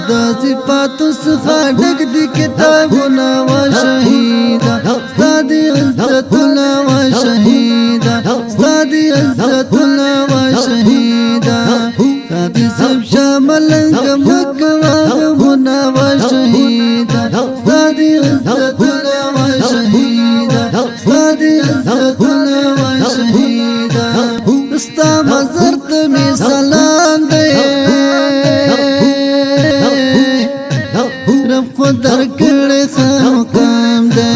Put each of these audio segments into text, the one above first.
دا صفات څخه ډک دي کتابونه و شهیدا ستا دی عزتونه و شهیدا ستا دی عزتونه و شهیدا ستا دی سب شاملنګ مکوا غمونه و شهیدا ستا دی عزتونه و شهیدا ستا دی عزتونه و شهیدا ستا مزر ته می سلام دی رب خدر کړه مقام دے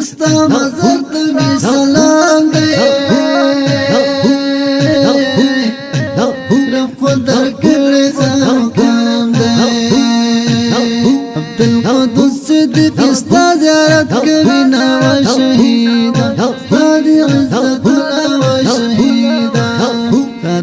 ستا مزر ته می سلام دے رب خدر کړه مقام دے عبدالقدس صدیق ستا زیارت کوي نا شهیدا ستا دی عزت و شهیدا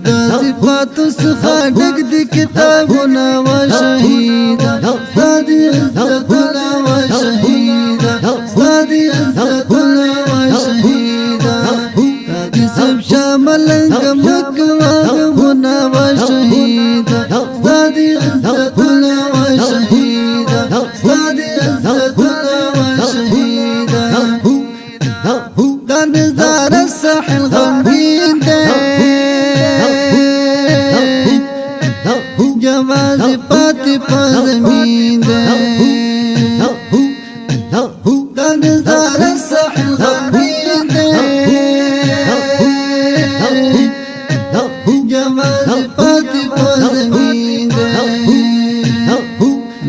دا صفات څخه ډک دي کتابونه و شهیدا ستا دی عزتونه و شهیدا ستا دی عزتونه و شهیدا ستا دی سب شاملنګ مکوا غمونه و شهیدا ستا دی عزتونه و شهیدا ستا دی عزتونه و شهیدا دا نظار الساحل غمگین دے جواز پاتی پا زمین دے دا نظار الساحل غمگین دے جواز پاتی پا زمین دے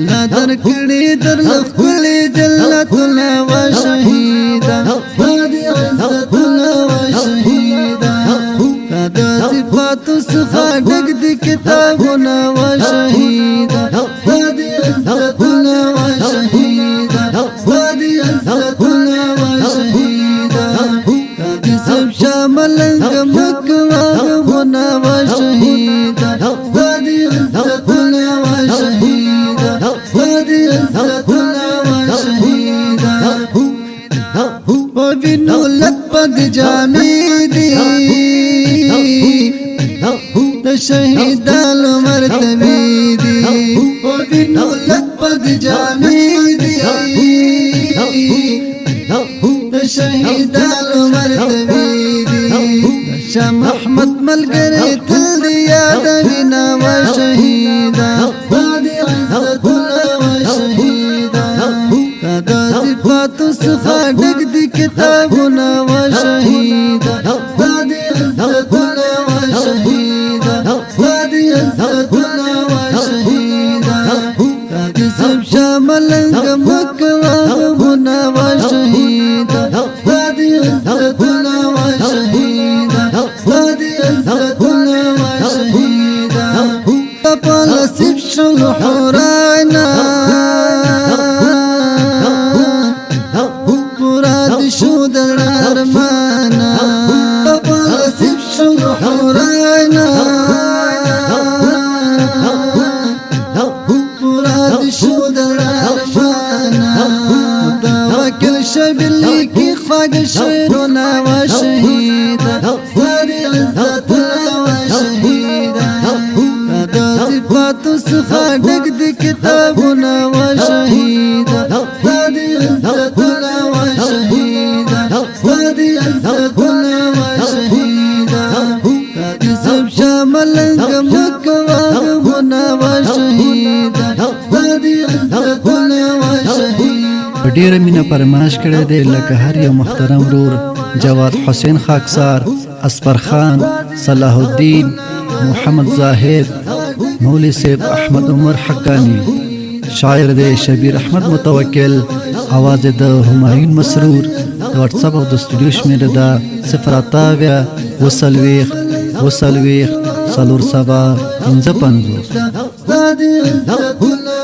لا در کڑی در لفکلی جلتنا و شہیدا سادی عزتنا و شہیدا سادا صفات څخه ډک دي کتابونه و شهیدا سادی عزتنا و شهیدا سادی عزتنا و شهیدا سادی سب شاملنګ مکوا غمونه و شهیدا سادی عزتنا و شهیدا سادی عزتنا و شهیدا وبینو لپد جامی دی د شهیدانو مرتبی دی وبینو لپد جامی دی د شهیدانو مرتبی دی شاه محمد ملګری تل دی یاد وینا و شهیدا سادی عزتنا و شهیدا دا صفات څخه ډک دي کتابونه و شهیدا سادی عزتنا و شهیدا سادی عزتنا و شهیدا سادی سب شاملنګ مکوا غمونه و شهیدا سادی عزتنا و شهیدا سادی عزتنا و شهیدا په نصیب شو حورانا شو در ارمانا په نصیب شو حورانا مراد شو در ارمانا دا وکل شبلی کی خواږ شعرونه و شهیدا ساری عزتنا و شهیدا دا صفات څخه ډک دي کتابونه و شهیدا ساری عزتنا و شهیدا سادی عزتنا و شهیدا سادی سب شاملنګ مکوا غمونه و شهیدا سادی عزتنا و شهیدا ډیره مینه پرماش کړی دی لکه هر یو محترم ورور جواد حسین خاکسار اسپر خان صلاح الدین محمد زاهد مولوی صاحب احمد عمر حقانی شاعر دی شبیر احمد متوکل आवाज د همایون مسرور واتس اپ او د سټوډیو شمیره دا 0 وسلويخ سلور سبا 55